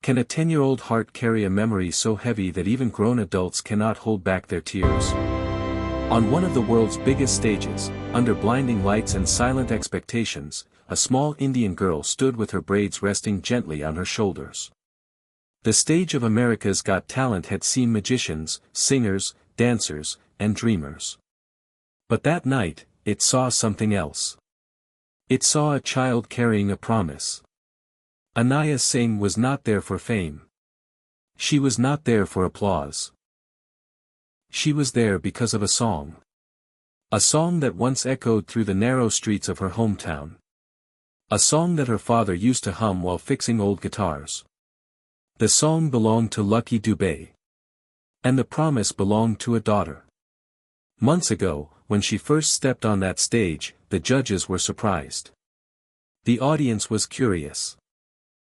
Can a 10-year-old heart carry a memory so heavy that even grown adults cannot hold back their tears? On one of the world's biggest stages, under blinding lights and silent expectations, a small Indian girl stood with her braids resting gently on her shoulders. The stage of America's Got Talent had seen magicians, singers, dancers, and dreamers. But that night, it saw something else. It saw a child carrying a promise. Anaya Singh was not there for fame. She was not there for applause. She was there because of a song. A song that once echoed through the narrow streets of her hometown. A song that her father used to hum while fixing old guitars. The song belonged to Lucky Dubé. And the promise belonged to a daughter. Months ago, when she first stepped on that stage, the judges were surprised. The audience was curious.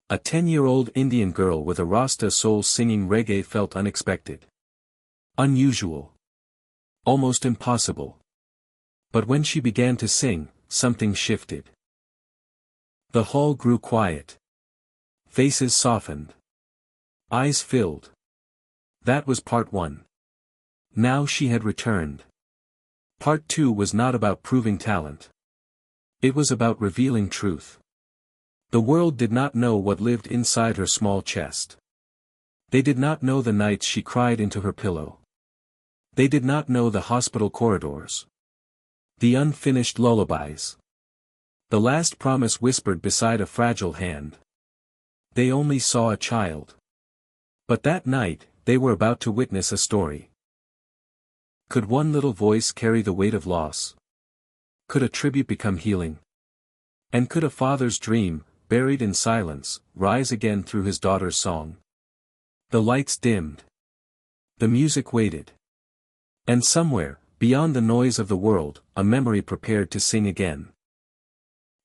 A 10-year-old Indian girl with a Rasta soul singing reggae felt unexpected. Unusual. Almost impossible. But when she began to sing, something shifted. The hall grew quiet. Faces softened. Eyes filled. That was part 1. Now she had returned. Part 2 was not about proving talent. It was about revealing truth. The world did not know what lived inside her small chest. They did not know the nights she cried into her pillow. They did not know the hospital corridors. The unfinished lullabies. The last promise whispered beside a fragile hand. They only saw a child. But that night, they were about to witness a story. Could one little voice carry the weight of loss? Could a tribute become healing? And could a father's dream, buried in silence, rise again through his daughter's song? The lights dimmed. The music waited. And somewhere, beyond the noise of the world, a memory prepared to sing again.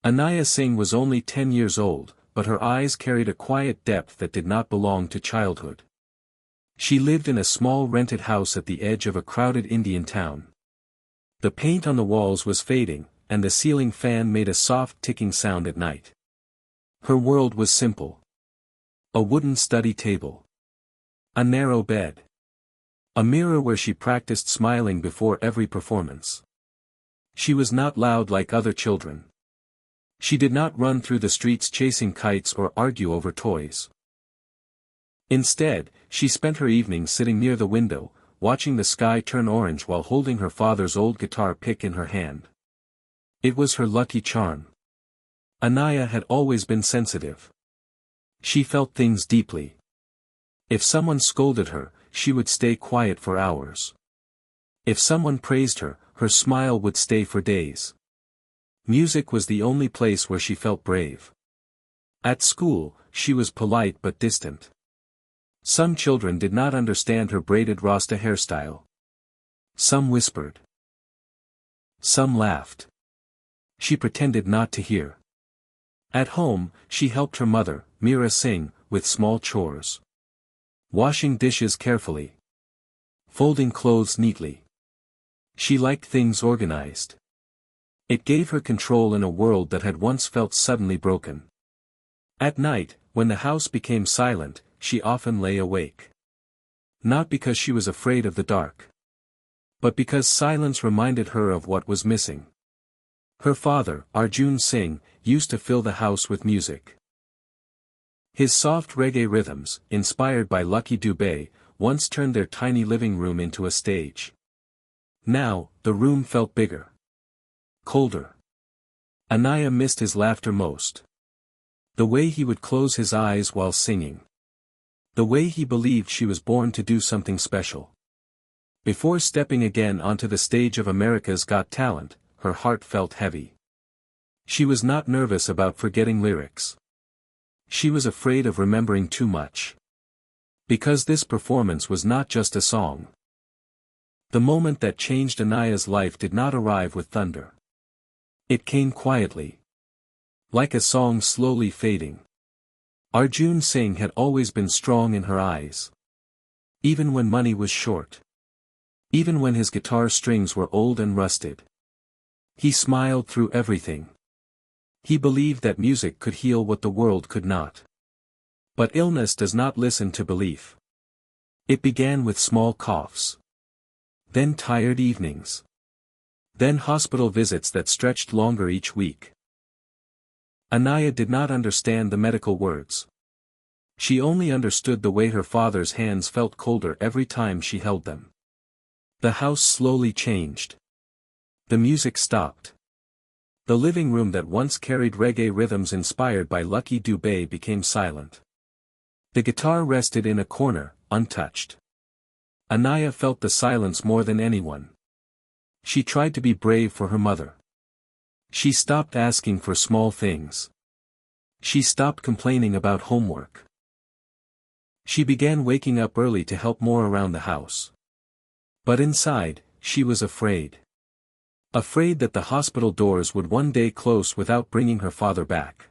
Anaya Singh was only 10 years old, but her eyes carried a quiet depth that did not belong to childhood. She lived in a small rented house at the edge of a crowded Indian town. The paint on the walls was fading, and the ceiling fan made a soft ticking sound at night. Her world was simple. A wooden study table. A narrow bed. A mirror where she practiced smiling before every performance. She was not loud like other children. She did not run through the streets chasing kites or argue over toys. Instead, she spent her evenings sitting near the window, watching the sky turn orange while holding her father's old guitar pick in her hand. It was her lucky charm. Anaya had always been sensitive. She felt things deeply. If someone scolded her, she would stay quiet for hours. If someone praised her, her smile would stay for days. Music was the only place where she felt brave. At school, she was polite but distant. Some children did not understand her braided Rasta hairstyle. Some whispered. Some laughed. She pretended not to hear. At home, she helped her mother, Meera Singh, with small chores. Washing dishes carefully. Folding clothes neatly. She liked things organized. It gave her control in a world that had once felt suddenly broken. At night, when the house became silent, she often lay awake. Not because she was afraid of the dark. But because silence reminded her of what was missing. Her father, Arjun Singh, used to fill the house with music. His soft reggae rhythms, inspired by Lucky Dubé, once turned their tiny living room into a stage. Now, the room felt bigger. Colder. Anaya missed his laughter most. The way he would close his eyes while singing. The way he believed she was born to do something special. Before stepping again onto the stage of America's Got Talent, her heart felt heavy. She was not nervous about forgetting lyrics. She was afraid of remembering too much. Because this performance was not just a song. The moment that changed Anaya's life did not arrive with thunder. It came quietly. Like a song slowly fading. Arjun Singh had always been strong in her eyes. Even when money was short. Even when his guitar strings were old and rusted. He smiled through everything. He believed that music could heal what the world could not. But illness does not listen to belief. It began with small coughs. Then tired evenings. Then hospital visits that stretched longer each week. Anaya did not understand the medical words. She only understood the way her father's hands felt colder every time she held them. The house slowly changed. The music stopped. The living room that once carried reggae rhythms inspired by Lucky Dubé became silent. The guitar rested in a corner, untouched. Anaya felt the silence more than anyone. She tried to be brave for her mother. She stopped asking for small things. She stopped complaining about homework. She began waking up early to help more around the house. But inside, she was afraid. Afraid that the hospital doors would one day close without bringing her father back.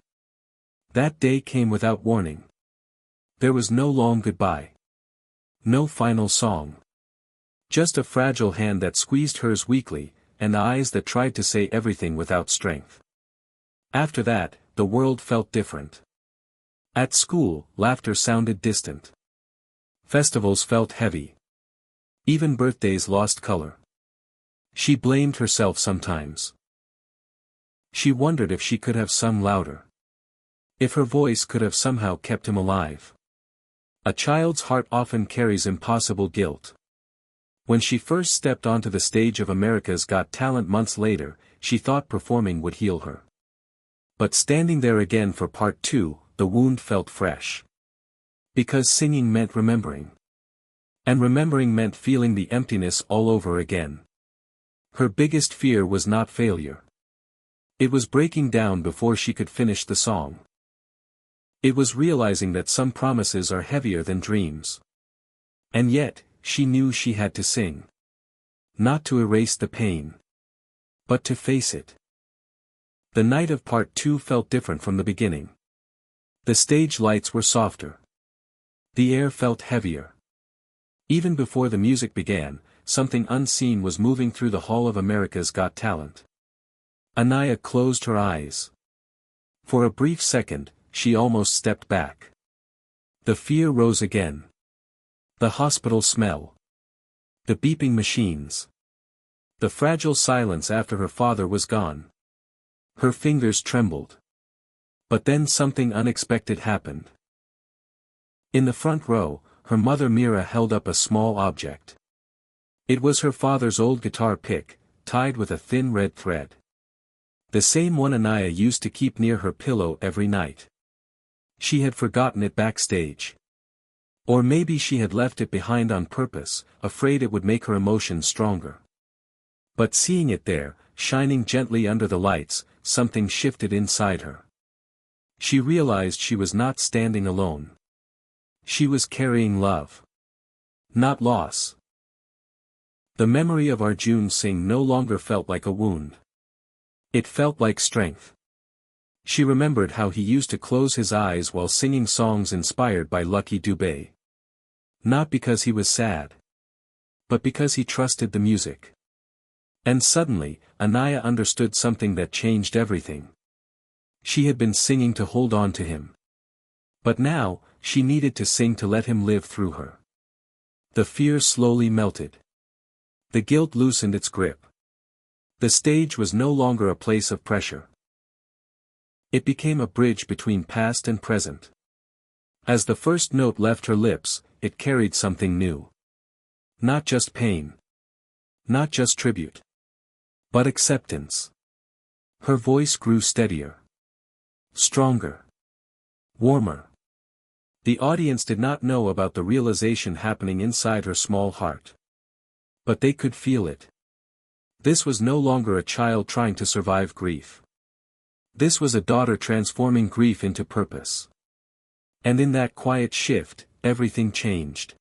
That day came without warning. There was no long goodbye. No final song. Just a fragile hand that squeezed hers weakly, and eyes that tried to say everything without strength. After that, the world felt different. At school, laughter sounded distant. Festivals felt heavy. Even birthdays lost color. She blamed herself sometimes. She wondered if she could have sung louder. If her voice could have somehow kept him alive. A child's heart often carries impossible guilt. When she first stepped onto the stage of America's Got Talent months later, she thought performing would heal her. But standing there again for part 2, the wound felt fresh. Because singing meant remembering. And remembering meant feeling the emptiness all over again. Her biggest fear was not failure. It was breaking down before she could finish the song. It was realizing that some promises are heavier than dreams. And yet, she knew she had to sing. Not to erase the pain. But to face it. The night of part 2 felt different from the beginning. The stage lights were softer. The air felt heavier. Even before the music began, something unseen was moving through the hall of America's Got Talent. Anaya closed her eyes. For a brief second, she almost stepped back. The fear rose again. The hospital smell. The beeping machines. The fragile silence after her father was gone. Her fingers trembled. But then something unexpected happened. In the front row, her mother Mira held up a small object. It was her father's old guitar pick, tied with a thin red thread. The same one Anaya used to keep near her pillow every night. She had forgotten it backstage. Or maybe she had left it behind on purpose, afraid it would make her emotions stronger. But seeing it there, shining gently under the lights, something shifted inside her. She realized she was not standing alone. She was carrying love. Not loss. The memory of Arjun Singh no longer felt like a wound. It felt like strength. She remembered how he used to close his eyes while singing songs inspired by Lucky Dubé. Not because he was sad. But because he trusted the music. And suddenly, Anaya understood something that changed everything. She had been singing to hold on to him. But now, she needed to sing to let him live through her. The fear slowly melted. The guilt loosened its grip. The stage was no longer a place of pressure. It became a bridge between past and present. As the first note left her lips, it carried something new. Not just pain. Not just tribute. But acceptance. Her voice grew steadier. Stronger. Warmer. The audience did not know about the realization happening inside her small heart. But they could feel it. This was no longer a child trying to survive grief. This was a daughter transforming grief into purpose. And in that quiet shift, everything changed.